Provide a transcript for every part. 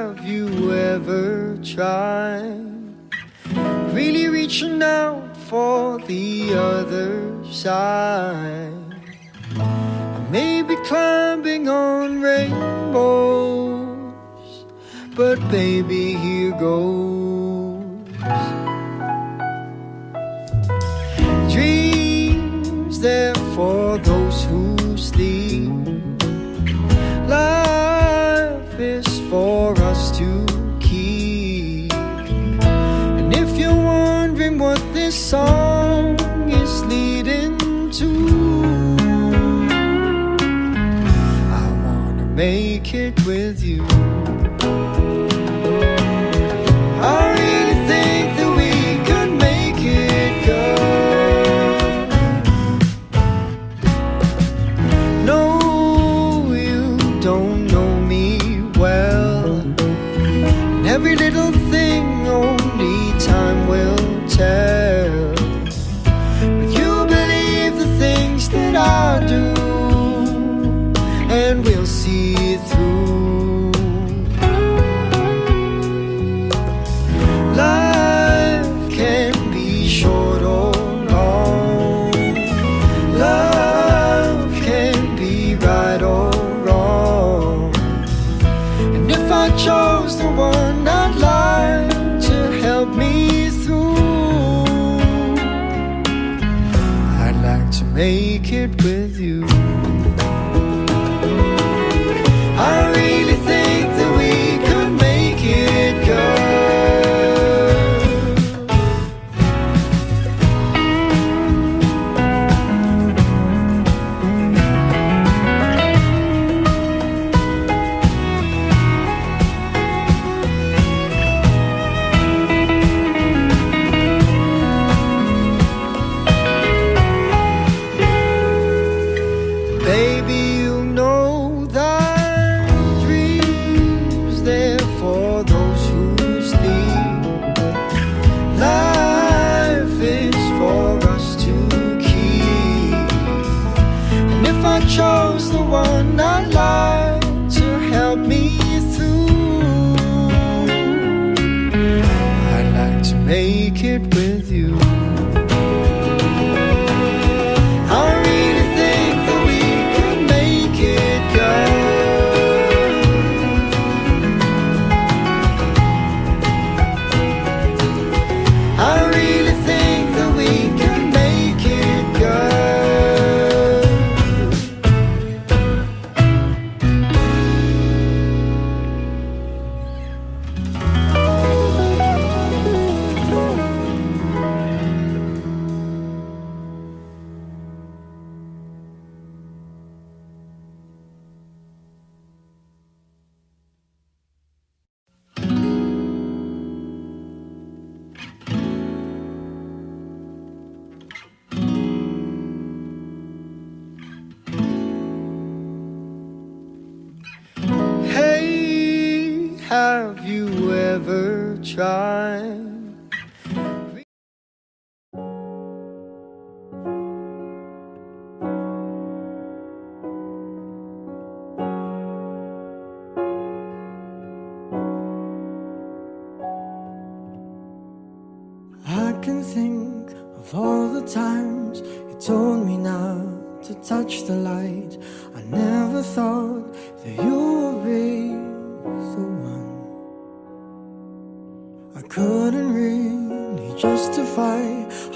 have you ever tried really reaching out for the other side? I may be climbing on rainbows, but baby, here goes. Dreams there for those who sleep. Life is for us to keep. And if you're wondering what this song is leading to, I wanna make it with you. I really think that we could make it, girl. No, you don't know me well, and every little thing only time will tell. But you believe the things that I do, and we'll see it through. Life can be short or long. Love can be right or wrong. And if I chose the one I'd like to help me through, I'd like to make it with you. I really think that we could make it, girl. Baby, you know that dreams there for those who sleep. Life is for us to keep. And if I chose the one I'd like to help me through, I'd like to make it with you. I really think that we could make it, girl. I really think that we can make it, girl. Hey, have you ever tried? I can think of all the times you told me not to touch the light. I never thought that you would be the one. I couldn't really justify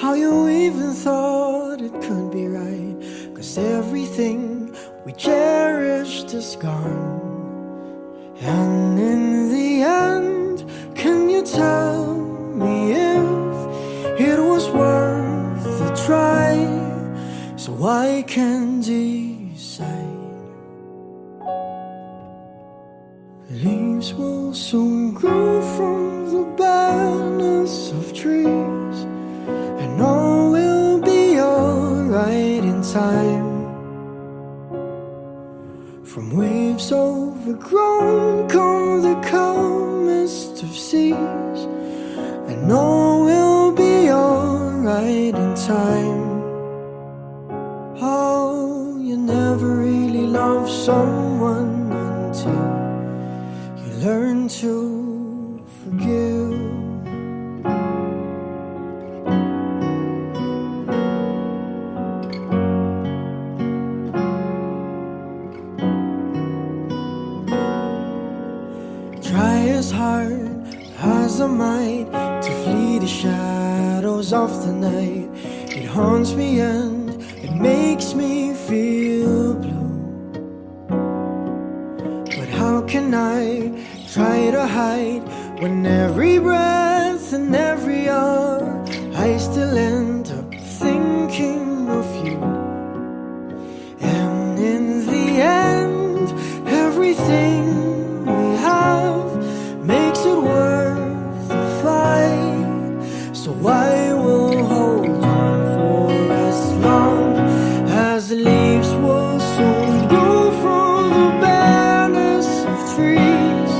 how you even thought it could be right, 'cause everything we cherished is gone. And in the end, can you tell me if it was worth the try, so I can decide? Leaves will soon grow from the barrenness of trees, and all will be alright in time. From waves overgrown come the calmest of seas, and all will be alright in time. Oh, you never really loved someone until you learn to forgive. Try as hard as I might to flee the shadows of the night. It haunts me and it makes me feel blue. But how can I try to hide when every breath and every hour I still end up thinking of you? And in the end, everything we have makes it worth the fight. So I will hold on for as long as the leaves will soon grow from the bareness of trees.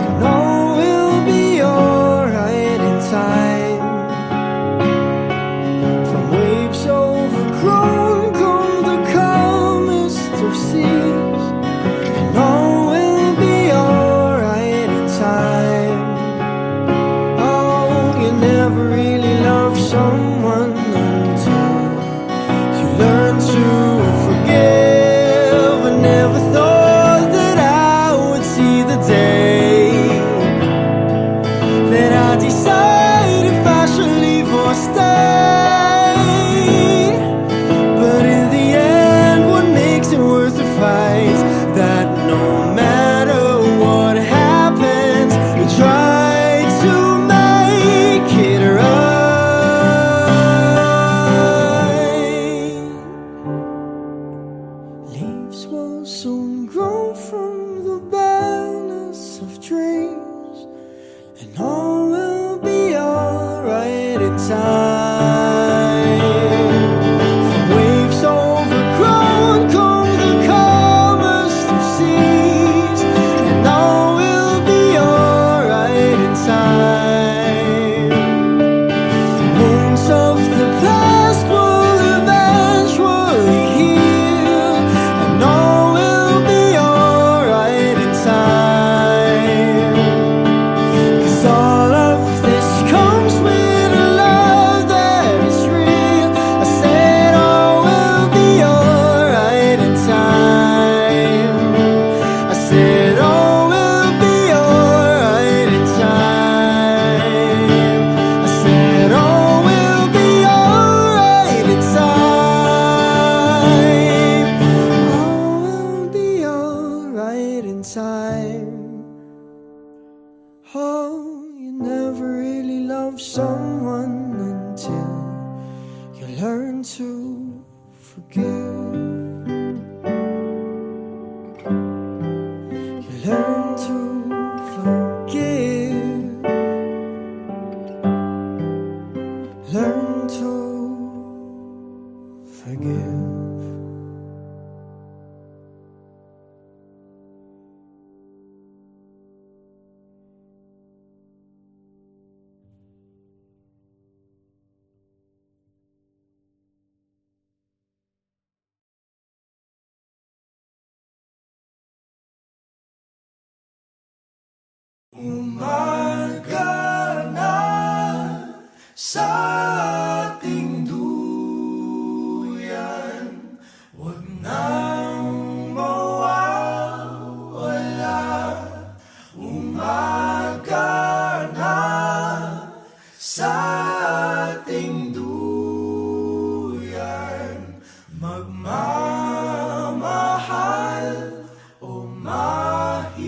And all will be alright in time. From waves overgrown come the calmest of seas. And all will be alright in time. Oh, you never really love someone until you learn to forgive. I never thought that I would see the day that I decide if I should leave or stay. But in the end, what makes it worth the fight? That no matter what happens, we try to make it right. Leaves will soon grow from the bareness of trees, and all will be alright in time. From waves overgrown come the calmest of seas, and all will be alright in time. Wounds of the past will eventually heal, and all will be alright in time. 'Cause all of this comes with a love that is real. I said all will be alright in time. I said all will be alright in time. I said all will be alright in time. All will be alright in time. Oh, you never really love someone until you learn to forgive. You learn to forgive. Learn to forgive. Umaga na sa ating duyan, huwag nang mawawala. Umaga na sa ating duyan, magmamahal o mahiwaga.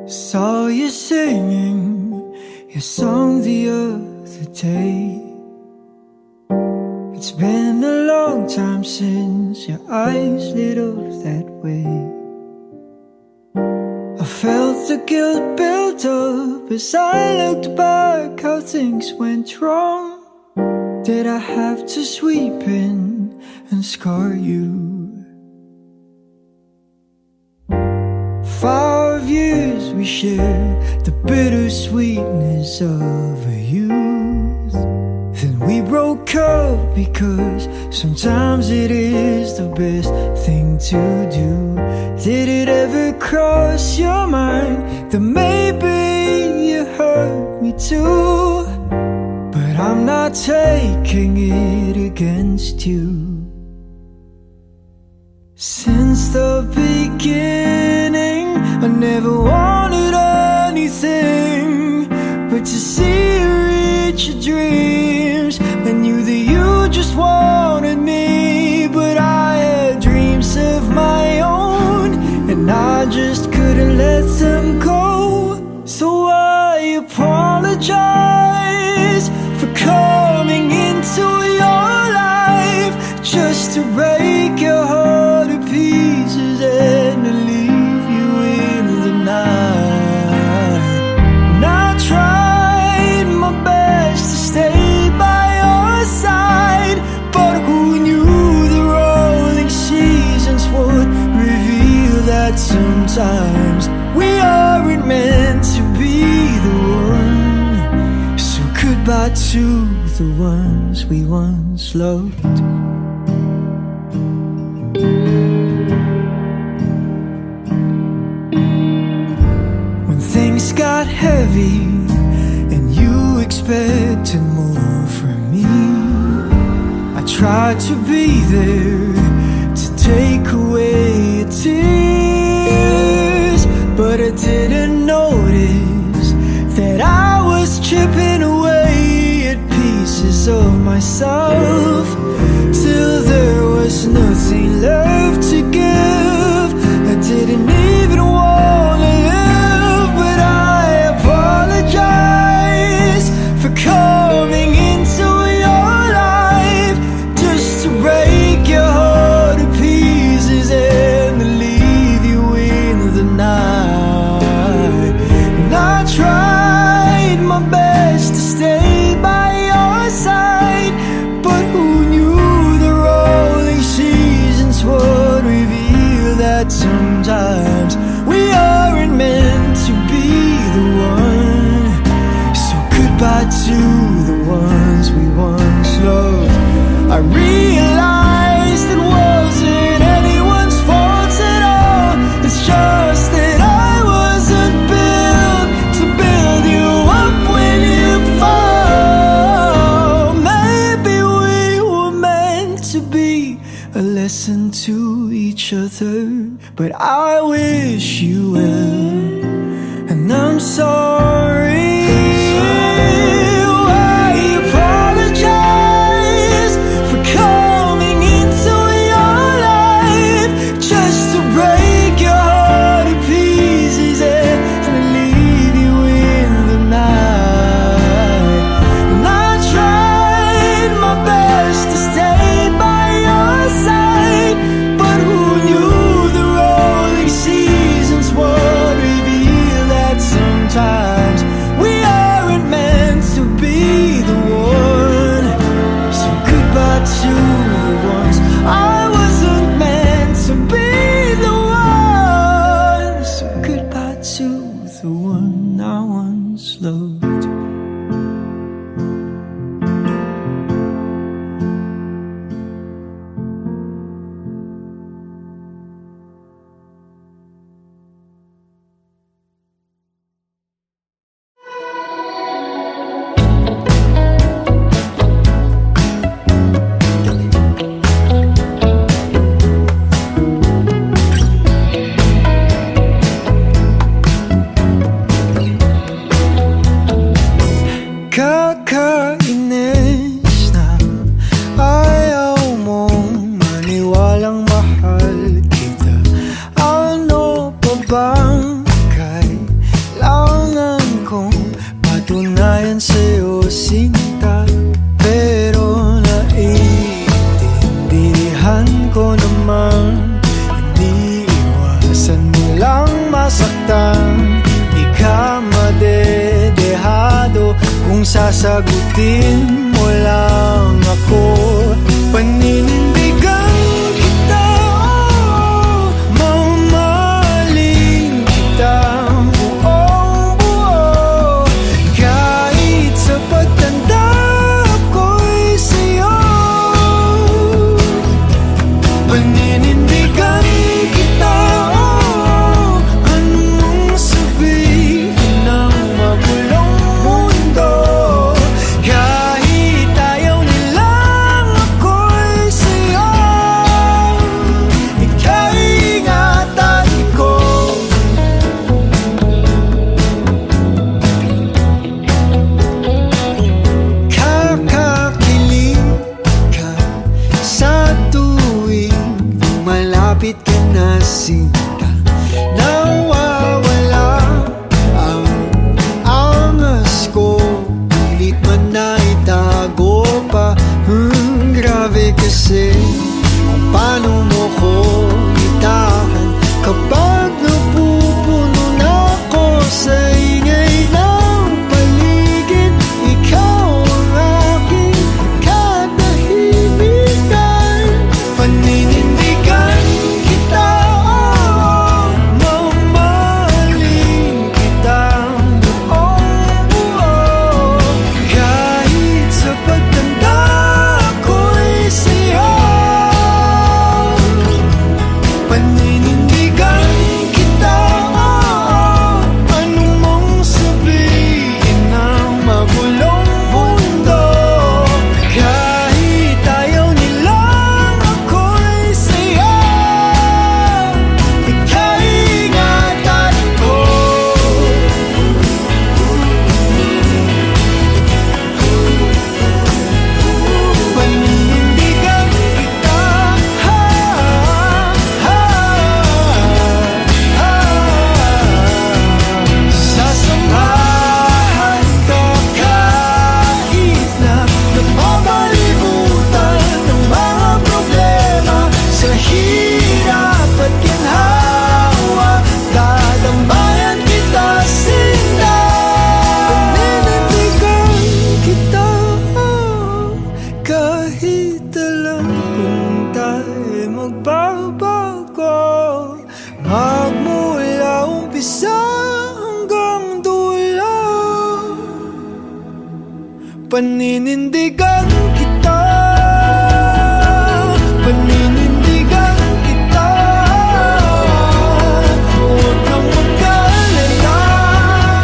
Saw you singing your song the other day. It's been a long time since your eyes lit up that way. I felt the guilt build up as I looked back how things went wrong. Did I have to sweep in and scar you? 5 years we shared the bittersweetness of a youth. Then we broke up because sometimes it is the best thing to do. Did it ever cross your mind that maybe you hurt me too? But I'm not taking it against you. Since the beginning, I never wanted anything but to see you reach your dreams. I knew that you just wanted me, but I had dreams of my own, and I just couldn't let them go. So I apologize for coming into your life just to break your heart to pieces and to leave you in the night. And I tried my best to stay by your side, but who knew the rolling seasons would reveal that sometimes we aren't meant to be the one. So goodbye to the ones we once loved. When things got heavy and you expected more from me, I tried to be there to take away your tears, but I didn't notice that I was chipping away at pieces of myself till there was nothing left to give. I didn't even want to live, but I apologize for coming into your life just to break your heart to pieces and to leave you in the night. And I tried my best to stay by your side, but who knew the rolling seasons would reveal that sometimes we aren't meant to be the one. So goodbye to the ones we once loved. I realized it wasn't anyone's fault at all. It's just that I wasn't built to build you up when you fall. Maybe we were meant to be a lesson to each other, but I wish you well, and I'm sorry. I apologize for coming into your life just to break your heart to pieces and to leave you in the night. And I tried my best to stay by your side, but who knew the rolling seasons would reveal that sometimes sagutin mo lang ako. Paninindigan kita, mamahalin kita buong buo. Kahit sa pagtanda ko'y sa'yo. Paninindigan kita, anong sabihin ng magulong mundo. Kahit ayaw nilang ako'y sa'yo, ika'y ingatan ko. Kakakilig ka sa tuwing malapit ka na, sinta. Nawawala ang angas ko, pilit man na itago pa. Grabe kasi kung paano mo ko itahan kapag napupuno na ako sa ingay ng paligid. Ikaw ang aking katahimikan. Paninindigan kita, mamahalin kita buong buo. Kahit sa pagtanda ko'y sa'yo. Paninindigan kita, anong mong sabihin ng magulong mundo. Kahit ayaw nilang ako'y sa'yo, ika'y ingatan ko. Paninindigan kita, sasamahan ka kahit na napapalibutan ng mga problema. Sa hirap at ginhawa, dadambayan kita, sinta. Paninindigan kita, kahit alam kung tayo'y magbabago, magmula umpisa hanggang dulo. Paninindigan kita, paninindigan kita. Huwag kang mag-alala,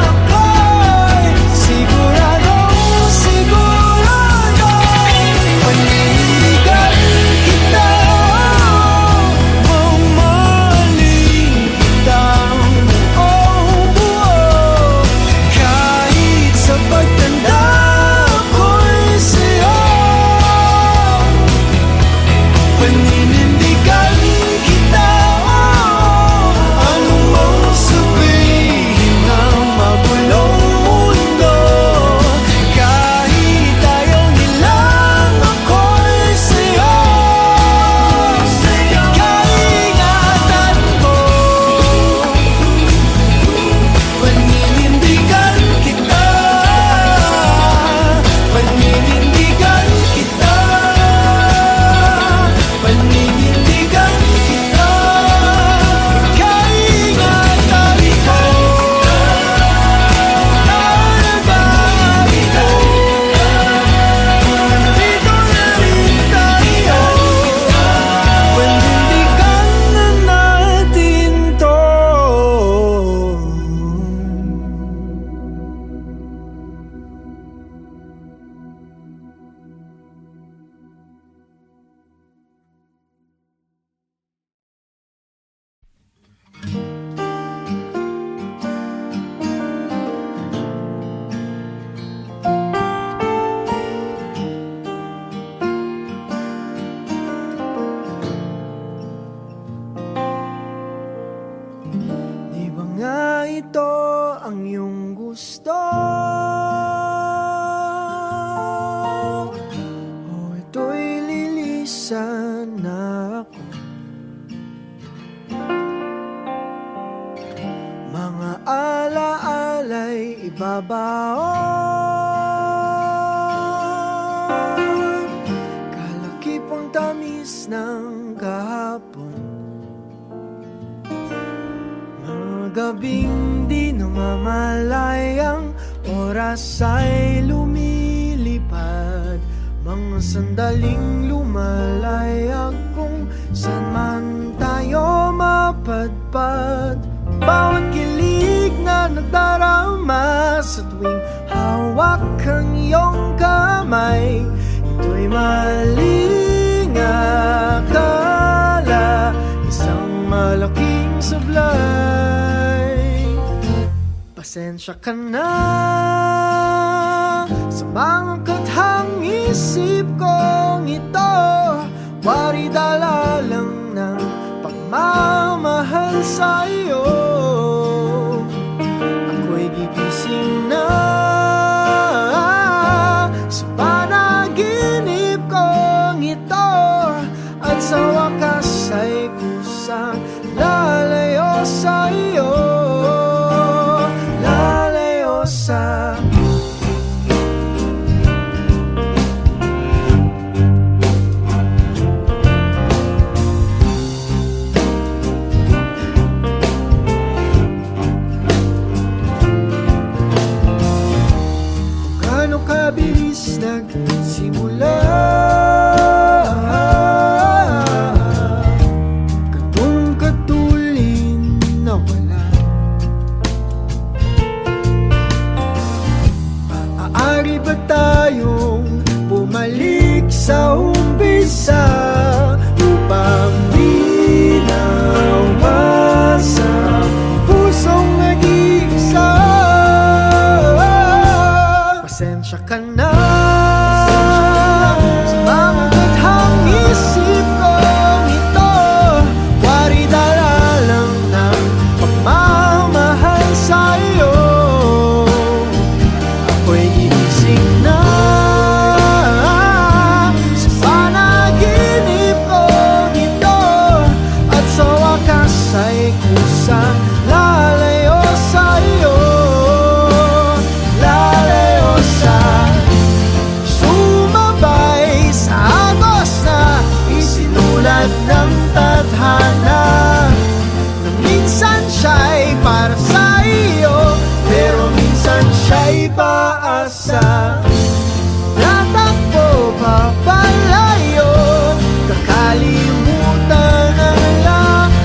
ako'y siguradong sigurado. Paninindigan kita, mamahalin kita buong buo. Kahit sa pagtanda ko'y sa'yo. Paninindigan kita, anong mong sabihin ng magulong mundo. Kahit ayaw nilang ako'y sa'yo, ika'y ingatan ko. Paninindigan kita, paninindigan kita, paninindigan kita, ika'y ingatan ko. Nanabawi ko, nandito na rin tayo. Panindigan na natin to. Di ba nga ito ang iyong gusto? O ito'y lilisan na ako? Mga alaala'y ibabaon hapon. Mga gabing di namamalayang oras ay lumilipad. Mga sandaling lumalayag kung saan man tayo mapadpad. Bawat kilig na nagdarama sa tuwing hawak ang iyong kamay, ito'y maling akala, isang malaking sablay. Pasensya ka na sa mga kathang isip kong ito, wari dala lang ng pagmamahal sa'yo. Ako'y gigising na sa panaginip kong ito, at sa wakas ay kusang lalayo sa'yo, lalayo sa bilis nagsimula, ganung katulin na wala. Maaari ba tayong bumalik sa umpisa upang di nawasa pusong nag-iisa? Pasensya ka na sa mga kathang isip kong ito, wari dala lang ng pagmamahal sa'yo. Ako'y gigising na sa panaginip kong ito, at sa wakas ay kusang lalayo sa'yo, sumabay sa agos na isinulat ng tadhana, na minsan siya'y para sa iyo, pero minsan siya'y paasa. Tatakbo papalayo, kakalimutan ang lahat.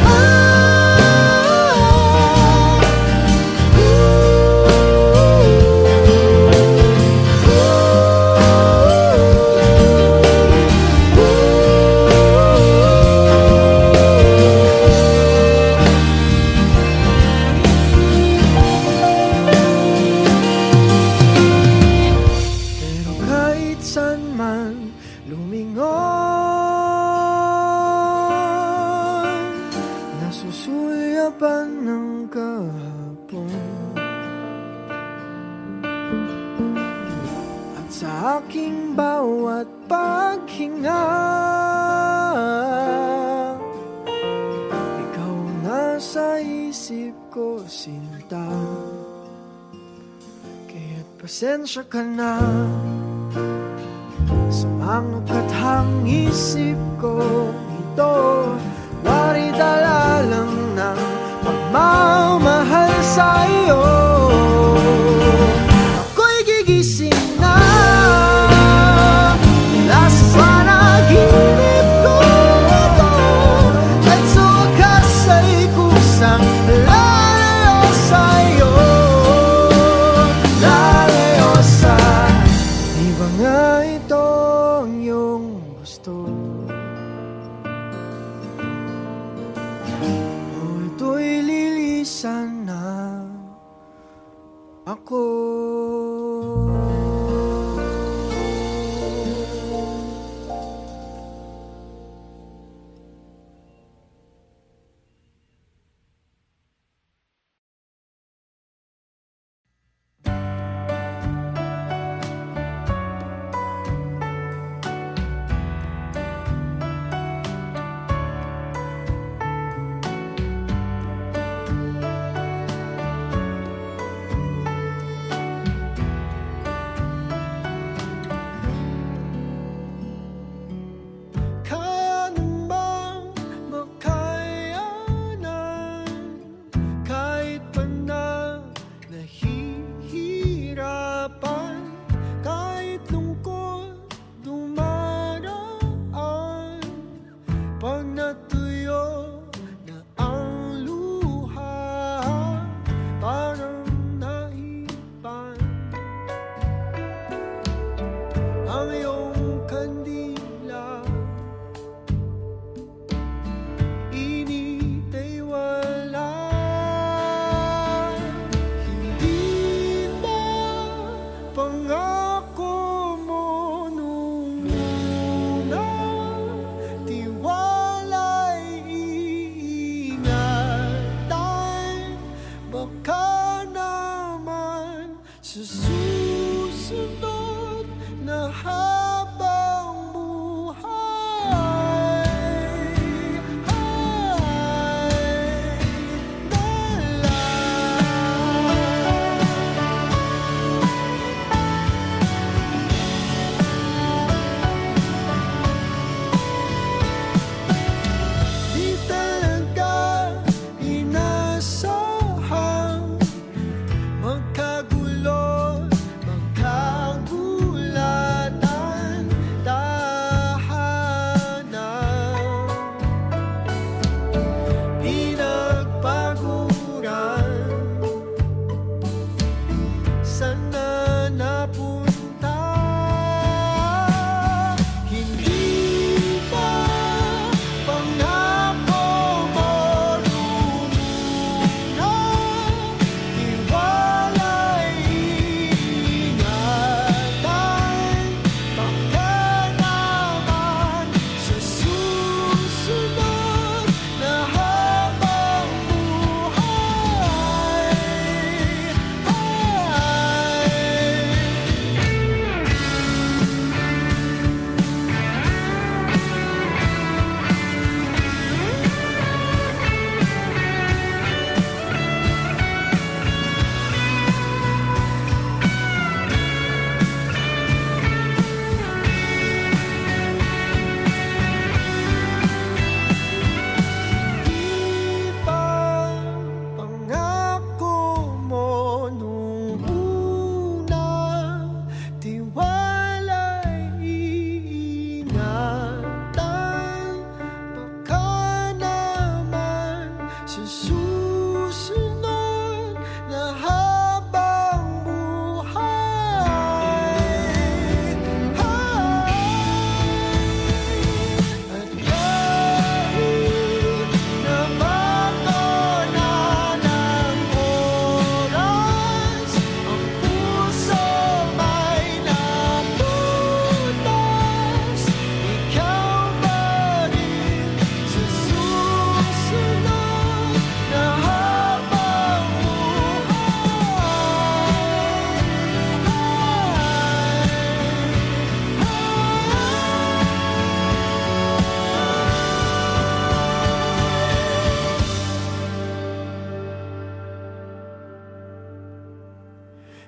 Nasusulyapan ng kahapon, at sa aking bawat paghinga, ikaw nasa isip ko, sinta. Kaya't pasensya ka na sa mga kathang isip ko ito, wari dala lang ng pagmamahal sa'yo. Ako'y gigising na mula sa panaginip ko ito, at sa wakas ay kusang lalayo sa'yo, lalayo sa di ba nga ito ang iyong gusto? Ito'y lilisan na ako.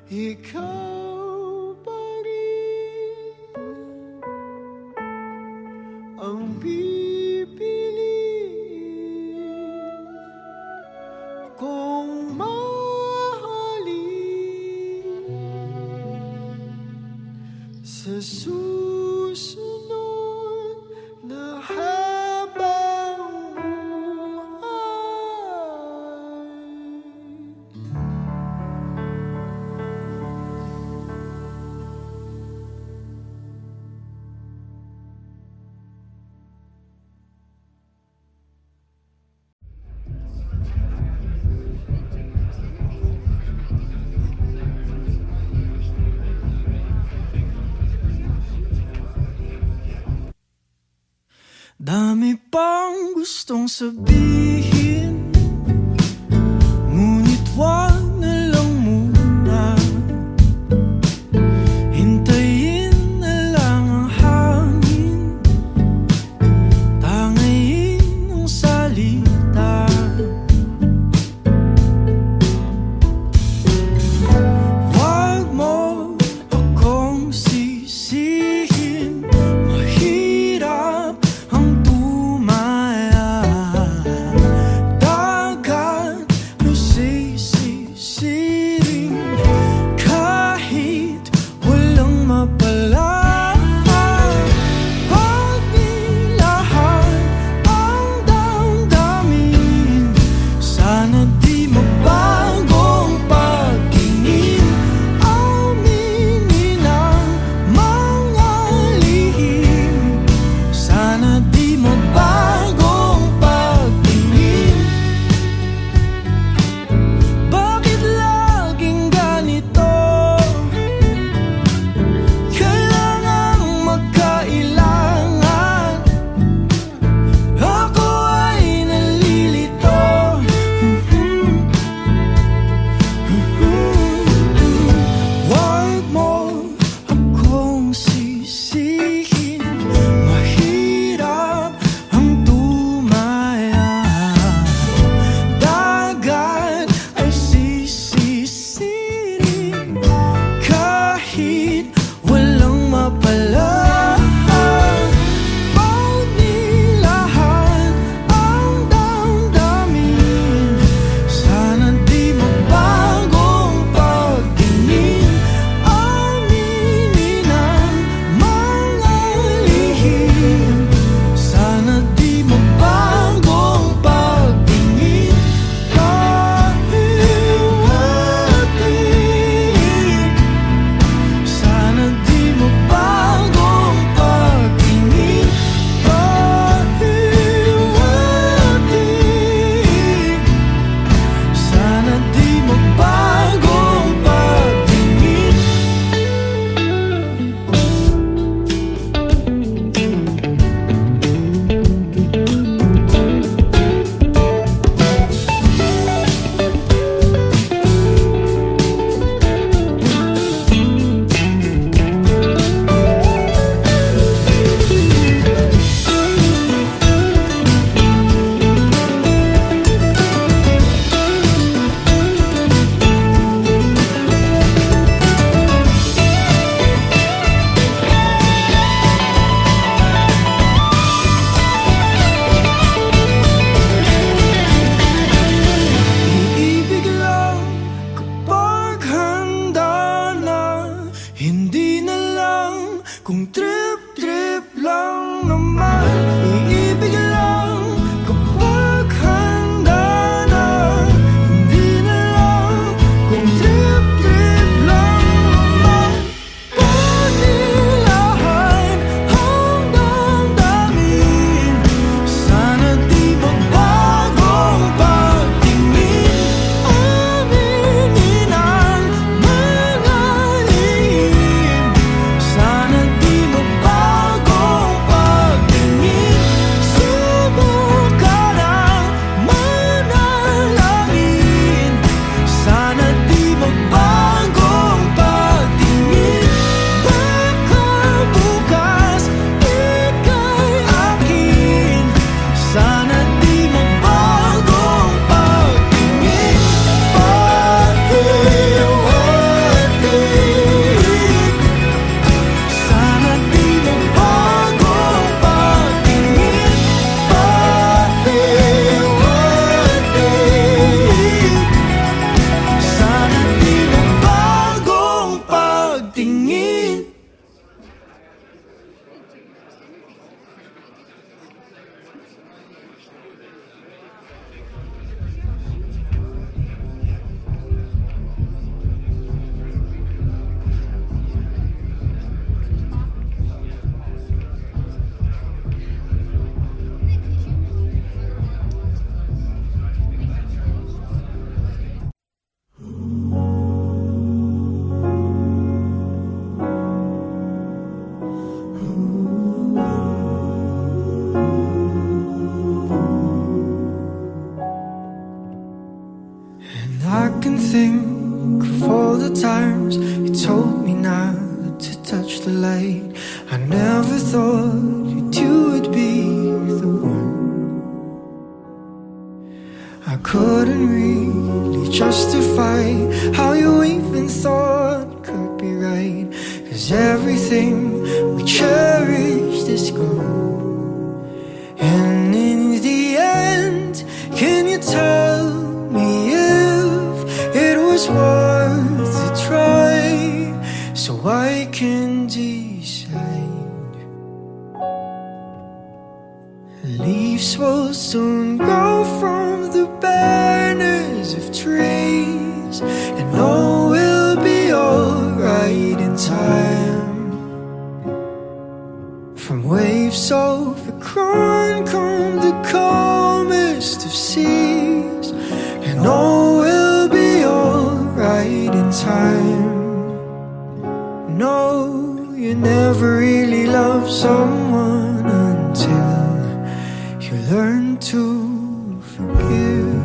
ikaw pa rin ang pipiliin kong mahalin sa susunod na habang dami pang gustong sabihin, ngunit wag na lang muna. Hintayin na lang ang hangin, tangayin ang salita. Wag mo akong sisihin, mahirap ang tumaya. I couldn't really justify how you even thought could be right, 'cause everything we cherished is gone. And in the end, can you tell me if it was worth a try, so I can decide? Leaves will soon grow from the barrenness of trees, and all will be alright in time. From waves overgrown come the calmest of seas, and all will be alright in time. No, you never really love someone until you learn to forgive.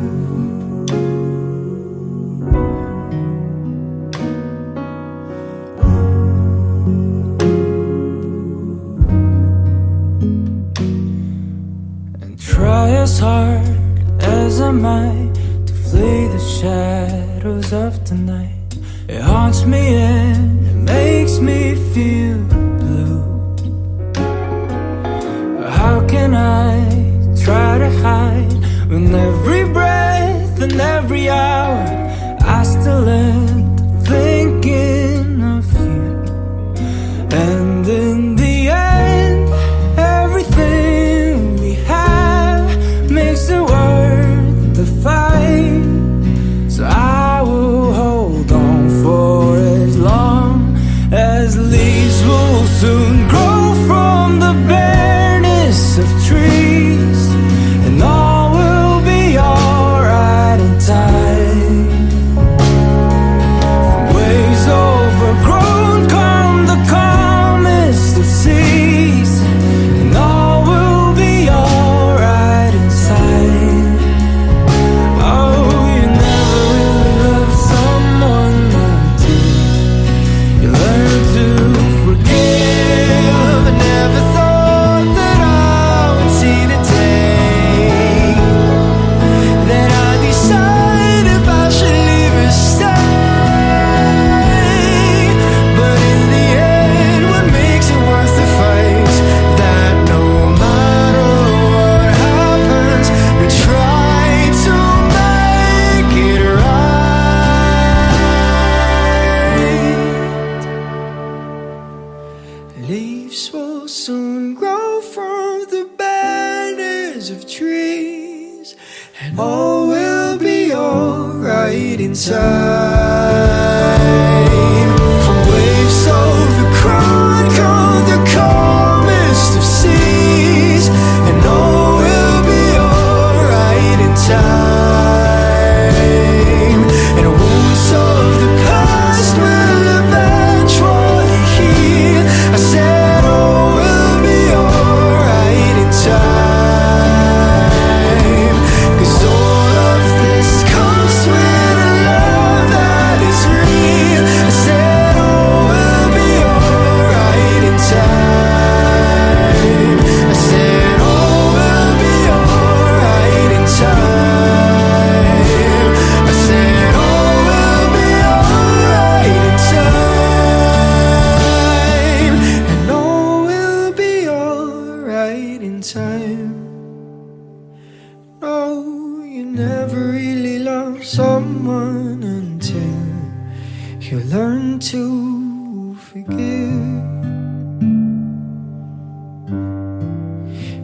And try as hard as I might to flee the shadows of the night. It haunts me and it makes me feel blue. How can I try to hide when every breath and every hour I still end up thinking of you? And in the end, everything we have makes it worth the fight. So I will hold on for as long as leaves will soon grow from the barrenness of trees, and all will be alright in time. From waves overgrown come the calmest of seas, and all will be alright inside. Oh, you never really love someone until you learn to forgive. I never thought that I would see the day that I decide if I should leave or stay. But in the end, what makes it worth the fight? That no matter what happens, we try to make it right. Leaves will soon grow from the barrenness of trees, and all will be alright in time. From waves overgrown come the calmest of seas, and all will be alright in time. And wounds of the past will eventually heal. I said all will be alright in time, 'cause all of this comes with a love that is real. I said all will be alright in time. I said all will be alright in time. I said all will be alright in time. And all will be alright in time. No, you never really love someone until you learn to forgive.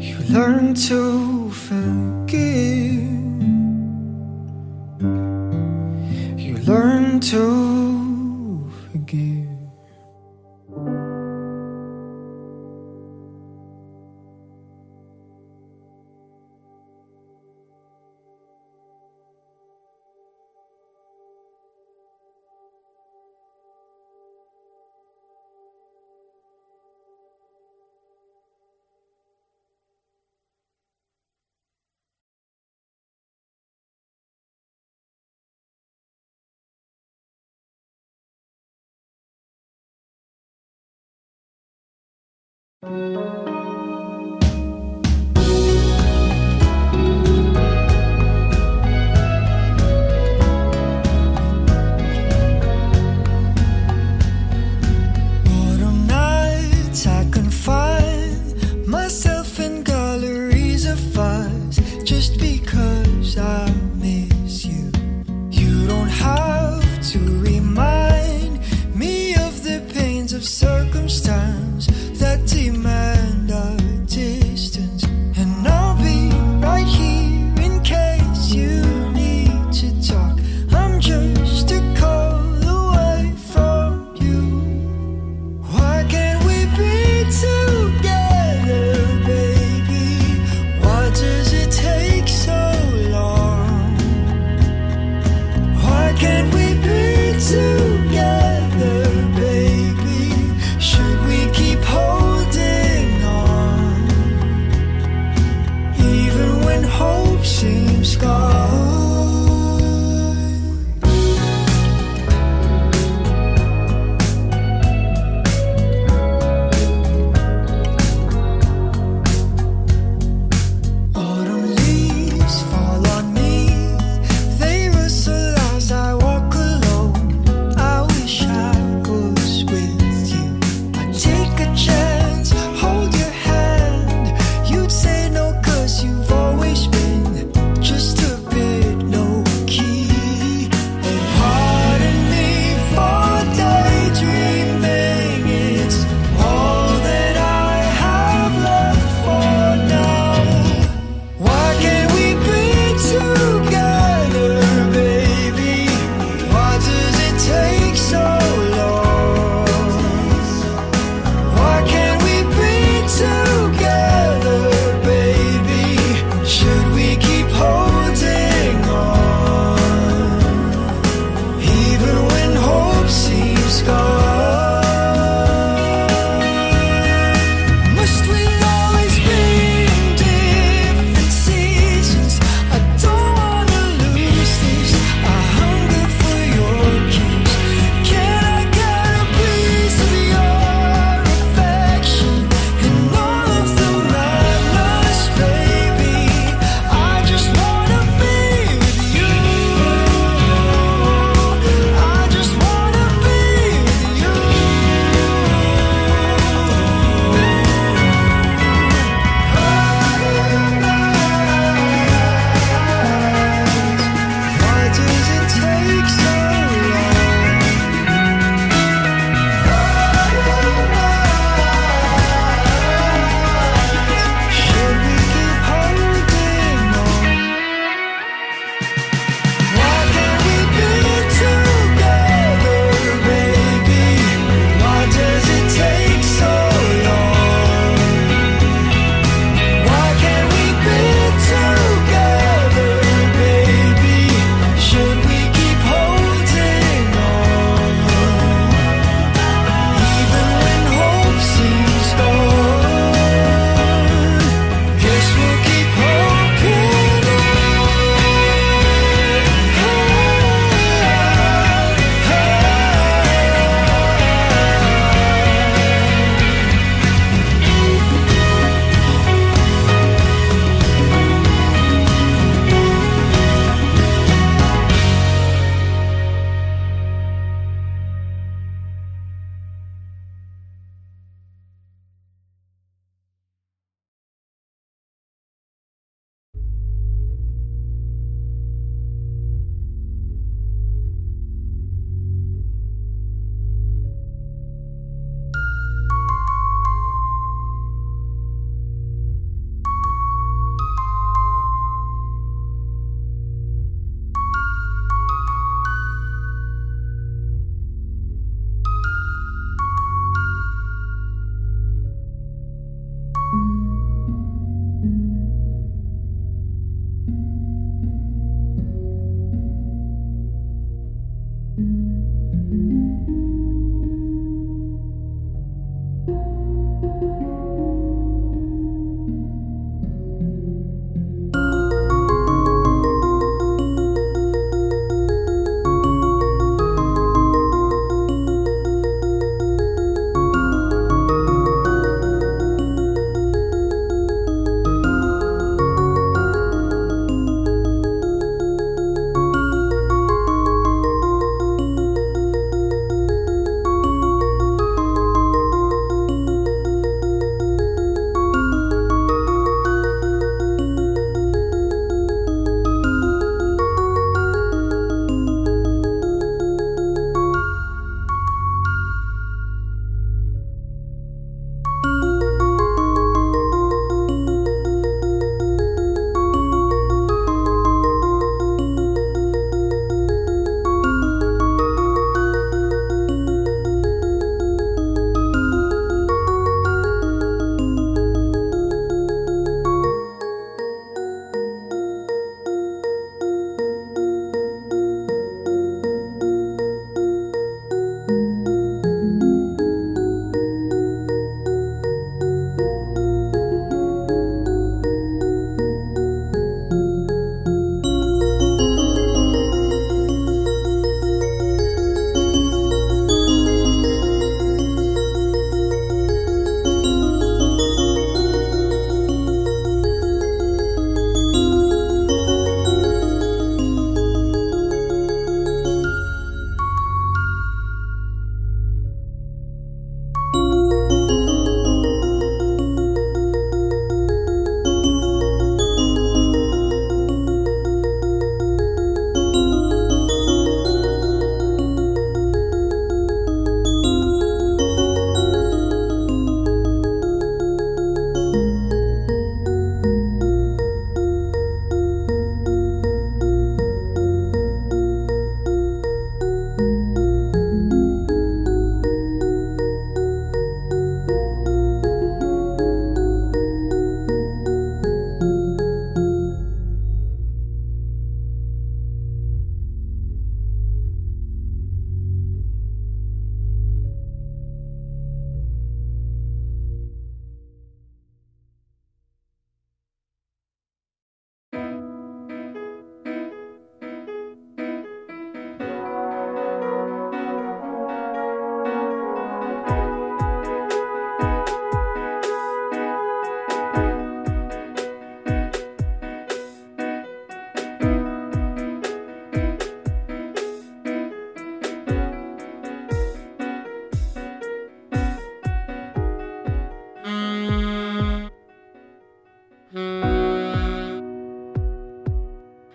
You learn to forgive. You learn to forgive.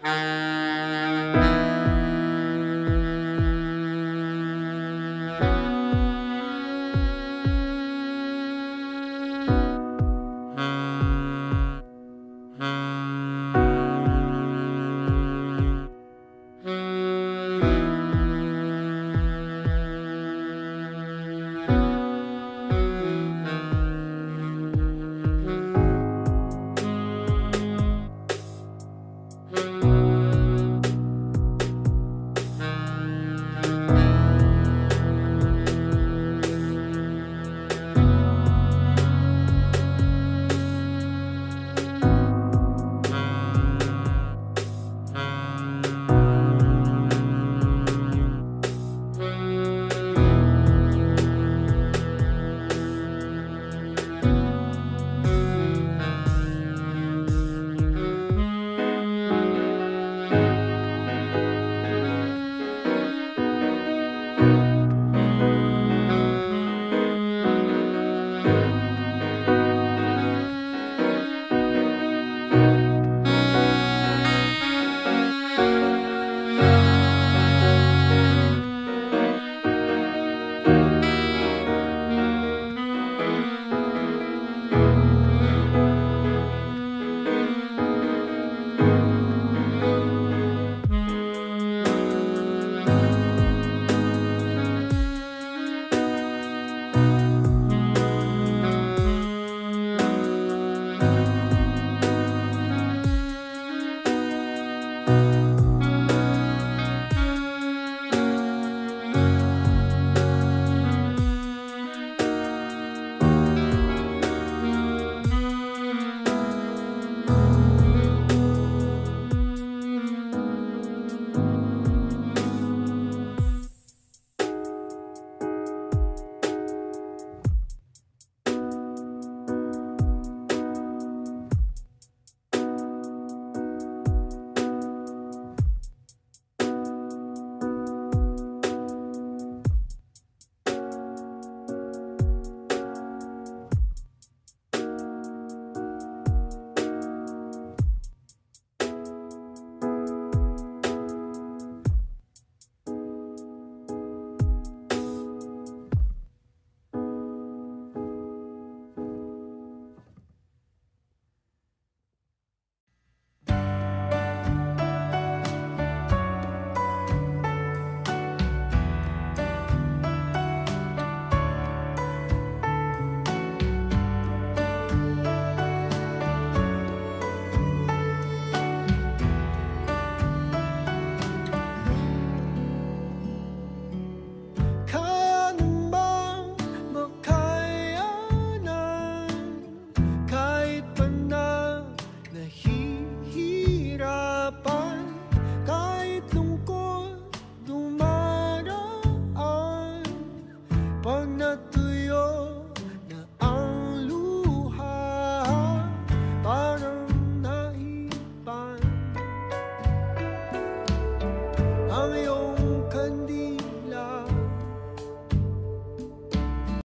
Thank